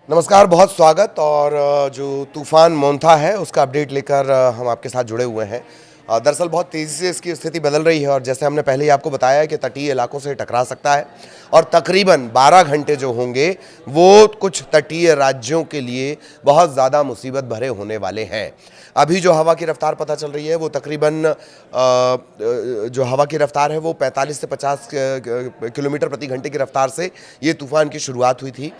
नमस्कार, बहुत स्वागत। और जो तूफ़ान मोंथा है उसका अपडेट लेकर हम आपके साथ जुड़े हुए हैं। दरअसल बहुत तेज़ी से इसकी स्थिति बदल रही है और जैसे हमने पहले ही आपको बताया है कि तटीय इलाकों से टकरा सकता है और तकरीबन 12 घंटे जो होंगे वो कुछ तटीय राज्यों के लिए बहुत ज़्यादा मुसीबत भरे होने वाले हैं। अभी जो हवा की रफ़्तार पता चल रही है वो तकरीबन जो हवा की रफ़्तार है वो 45 से 50 किलोमीटर प्रति घंटे की रफ़्तार से ये तूफ़ान की शुरुआत हुई थी।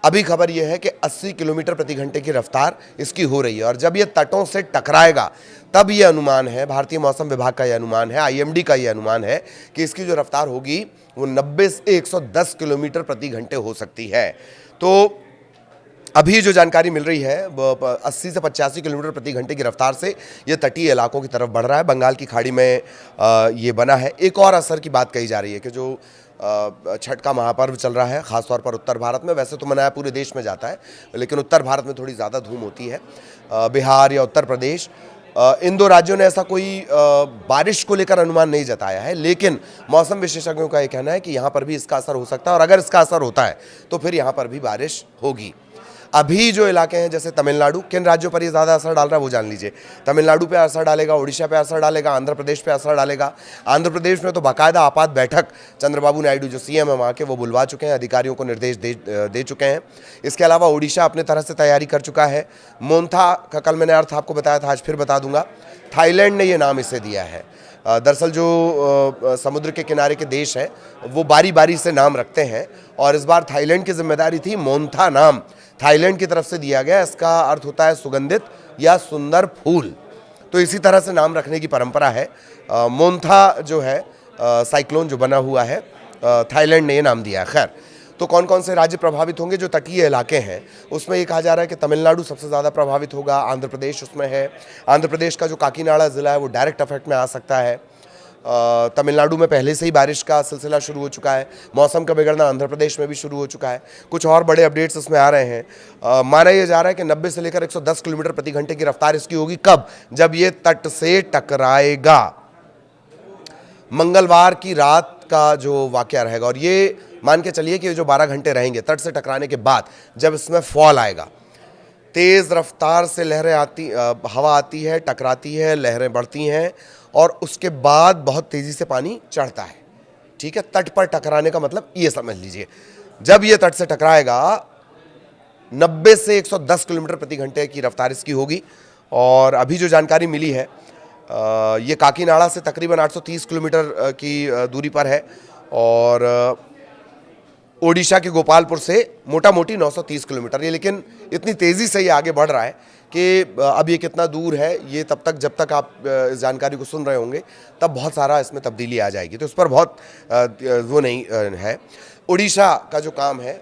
अभी खबर यह है कि 80 किलोमीटर प्रति घंटे की रफ्तार इसकी हो रही है और जब ये तटों से टकराएगा तब ये अनुमान है, भारतीय मौसम विभाग का ये अनुमान है, आईएमडी का ये अनुमान है कि इसकी जो रफ्तार होगी वो 90 से 110 किलोमीटर प्रति घंटे हो सकती है। तो अभी जो जानकारी मिल रही है वो 80 से 85 किलोमीटर प्रति घंटे की रफ्तार से ये तटीय इलाकों की तरफ बढ़ रहा है। बंगाल की खाड़ी में ये बना है। एक और असर की बात कही जा रही है कि जो छठ का महापर्व चल रहा है ख़ासतौर पर उत्तर भारत में, वैसे तो मनाया पूरे देश में जाता है लेकिन उत्तर भारत में थोड़ी ज़्यादा धूम होती है। बिहार या उत्तर प्रदेश, इन दो राज्यों ने ऐसा कोई बारिश को लेकर अनुमान नहीं जताया है, लेकिन मौसम विशेषज्ञों का ये कहना है कि यहाँ पर भी इसका असर हो सकता है और अगर इसका असर होता है तो फिर यहाँ पर भी बारिश होगी। अभी जो इलाके हैं जैसे तमिलनाडु, किन राज्यों पर ये ज़्यादा असर डाल रहा है वो जान लीजिए। तमिलनाडु पे असर डालेगा, उड़ीसा पे असर डालेगा, आंध्र प्रदेश पे असर डालेगा। आंध्र प्रदेश में तो बाकायदा आपात बैठक चंद्रबाबू नायडू जो सीएम है वहाँ के वो बुलवा चुके हैं, अधिकारियों को निर्देश दे चुके हैं। इसके अलावा उड़ीसा अपने तरह से तैयारी कर चुका है। मोंथा का कल मैंने अर्थ आपको बताया था, आज फिर बता दूंगा। थाईलैंड ने ये नाम इसे दिया है। दरअसल जो समुद्र के किनारे के देश हैं वो बारी बारी से नाम रखते हैं और इस बार थाईलैंड की जिम्मेदारी थी। मोंथा नाम थाईलैंड की तरफ से दिया गया। इसका अर्थ होता है सुगंधित या सुंदर फूल। तो इसी तरह से नाम रखने की परंपरा है। मोंथा जो है साइक्लोन जो बना हुआ है, थाईलैंड ने ये नाम दिया है। खैर, तो कौन कौन से राज्य प्रभावित होंगे? जो तटीय इलाके हैं उसमें ये कहा जा रहा है कि तमिलनाडु सबसे ज़्यादा प्रभावित होगा, आंध्र प्रदेश उसमें है। आंध्र प्रदेश का जो काकीनाड़ा ज़िला है वो डायरेक्ट अफेक्ट में आ सकता है। तमिलनाडु में पहले से ही बारिश का सिलसिला शुरू हो चुका है। मौसम का बिगड़ना आंध्र प्रदेश में भी शुरू हो चुका है। कुछ और बड़े अपडेट्स इसमें आ रहे हैं। माना यह जा रहा है कि 90 से लेकर 110 किलोमीटर प्रति घंटे की रफ्तार इसकी होगी। कब? जब ये तट से टकराएगा। मंगलवार की रात का जो वाकया रहेगा और ये मान के चलिए कि जो 12 घंटे रहेंगे तट से टकराने के बाद जब इसमें फॉल आएगा, तेज़ रफ्तार से लहरें आती, हवा आती है, टकराती है, लहरें बढ़ती हैं और उसके बाद बहुत तेज़ी से पानी चढ़ता है। ठीक है, तट पर टकराने का मतलब ये समझ लीजिए, जब ये तट से टकराएगा 90 से 110 किलोमीटर प्रति घंटे की रफ्तार इसकी होगी। और अभी जो जानकारी मिली है ये काकीनाड़ा से तकरीबन 830 किलोमीटर की दूरी पर है और ओडिशा के गोपालपुर से मोटा मोटी 930 किलोमीटर। ये लेकिन इतनी तेज़ी से ये आगे बढ़ रहा है कि अब ये कितना दूर है ये तब तक, जब तक आप इस जानकारी को सुन रहे होंगे तब बहुत सारा इसमें तब्दीली आ जाएगी, तो इस पर बहुत वो नहीं है। उड़ीसा का जो काम है,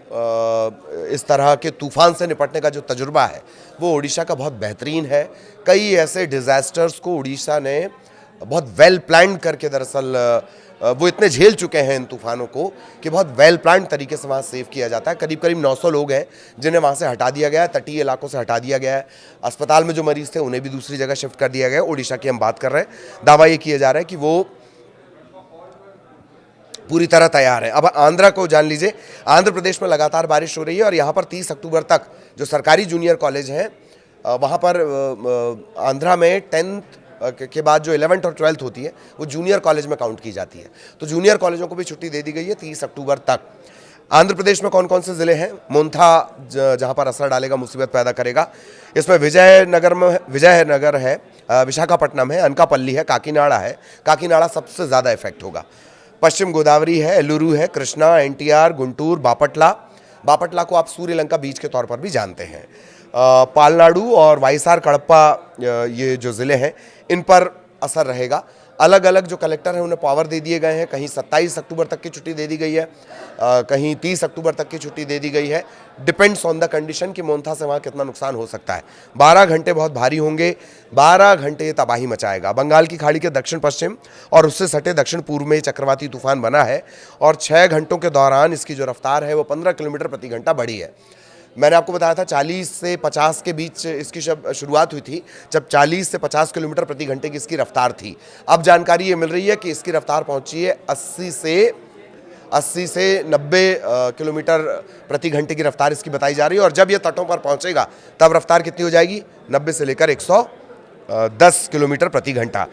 इस तरह के तूफ़ान से निपटने का जो तजुर्बा है वो उड़ीसा का बहुत बेहतरीन है। कई ऐसे डिज़ास्टर्स को उड़ीसा ने बहुत वेल प्लान्ड करके, दरअसल वो इतने झेल चुके हैं इन तूफ़ानों को कि बहुत वेल प्लान्ड तरीके से वहाँ सेव किया जाता है। करीब करीब 900 लोग हैं जिन्हें वहाँ से हटा दिया गया है, तटीय इलाकों से हटा दिया गया है। अस्पताल में जो मरीज़ थे उन्हें भी दूसरी जगह शिफ्ट कर दिया गया है। उड़ीसा की हम बात कर रहे हैं। दावा ये किया जा रहा है कि वो पूरी तरह तैयार है। अब आंध्रा को जान लीजिए। आंध्र प्रदेश में लगातार बारिश हो रही है और यहाँ पर 30 अक्टूबर तक जो सरकारी जूनियर कॉलेज हैं वहाँ पर आंध्रा में 10th के बाद जो 11th और 12th होती है वो जूनियर कॉलेज में काउंट की जाती है। तो जूनियर कॉलेजों को भी छुट्टी दे दी गई है 30 अक्टूबर तक। आंध्र प्रदेश में कौन कौन से ज़िले हैं? मोंथा जहाँ पर असर डालेगा, मुसीबत पैदा करेगा, इसमें विजयनगर है, विशाखापट्टनम है, अनकापल्ली है, काकीनाड़ा है। काकीनाड़ा सबसे ज़्यादा इफेक्ट होगा। पश्चिम गोदावरी है, एलुरु है, कृष्णा, एनटीआर, गुंटूर, बापटला को आप सूर्यलंका बीच के तौर पर भी जानते हैं। पालनाडु और वाईसार कड़प्पा, ये जो ज़िले हैं इन पर असर रहेगा। अलग अलग जो कलेक्टर हैं उन्हें पावर दे दिए गए हैं। कहीं 27 अक्टूबर तक की छुट्टी दे दी गई है, कहीं 30 अक्टूबर तक की छुट्टी दे दी गई है। डिपेंड्स ऑन द कंडीशन कि मोंथा से वहाँ कितना नुकसान हो सकता है। 12 घंटे बहुत भारी होंगे, 12 घंटे तबाही मचाएगा। बंगाल की खाड़ी के दक्षिण पश्चिम और उससे सटे दक्षिण पूर्व में चक्रवाती तूफान बना है और 6 घंटों के दौरान इसकी जो रफ्तार है वो 15 किलोमीटर प्रति घंटा बढ़ी है। मैंने आपको बताया था 40 से 50 के बीच इसकी शुरुआत हुई थी, जब 40 से 50 किलोमीटर प्रति घंटे की इसकी रफ्तार थी। अब जानकारी ये मिल रही है कि इसकी रफ्तार पहुंची है 80 से 80 से 90 किलोमीटर प्रति घंटे की रफ्तार इसकी बताई जा रही है। और जब ये तटों पर पहुंचेगा तब रफ्तार कितनी हो जाएगी? 90 से लेकर 110 किलोमीटर प्रति घंटा।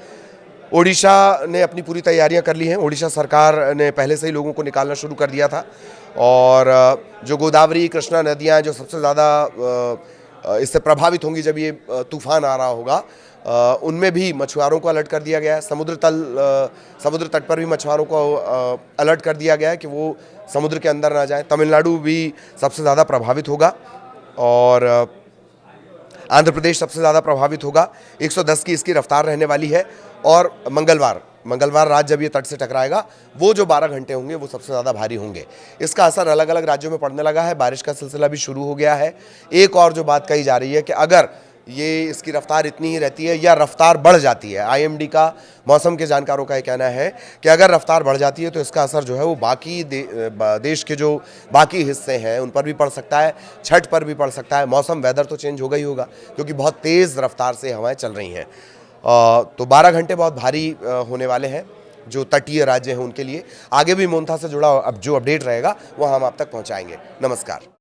ओडिशा ने अपनी पूरी तैयारियां कर ली हैं। ओडिशा सरकार ने पहले से ही लोगों को निकालना शुरू कर दिया था और जो गोदावरी कृष्णा नदियां जो सबसे ज़्यादा इससे प्रभावित होंगी जब ये तूफान आ रहा होगा, उनमें भी मछुआरों को अलर्ट कर दिया गया है। समुद्र तट पर भी मछुआरों को अलर्ट कर दिया गया है कि वो समुद्र के अंदर ना जाएं। तमिलनाडु भी सबसे ज़्यादा प्रभावित होगा और आंध्र प्रदेश सबसे ज़्यादा प्रभावित होगा। 110 की इसकी रफ्तार रहने वाली है। और मंगलवार रात जब ये तट से टकराएगा, वो जो 12 घंटे होंगे वो सबसे ज़्यादा भारी होंगे। इसका असर अलग अलग राज्यों में पड़ने लगा है। बारिश का सिलसिला भी शुरू हो गया है। एक और जो बात कही जा रही है कि अगर ये इसकी रफ्तार इतनी ही रहती है या रफ्तार बढ़ जाती है, आईएमडी का, मौसम के जानकारों का ये कहना है कि अगर रफ्तार बढ़ जाती है तो इसका असर जो है वो बाकी देश के जो बाकी हिस्से हैं उन पर भी पड़ सकता है, छठ पर भी पड़ सकता है। मौसम वेदर तो चेंज होगा ही होगा क्योंकि बहुत तेज़ रफ्तार से हवाएं चल रही हैं। तो 12 घंटे बहुत भारी होने वाले हैं जो तटीय राज्य हैं उनके लिए। आगे भी मोन्था से जुड़ा अब जो अपडेट रहेगा वो हम आप तक पहुँचाएंगे। नमस्कार।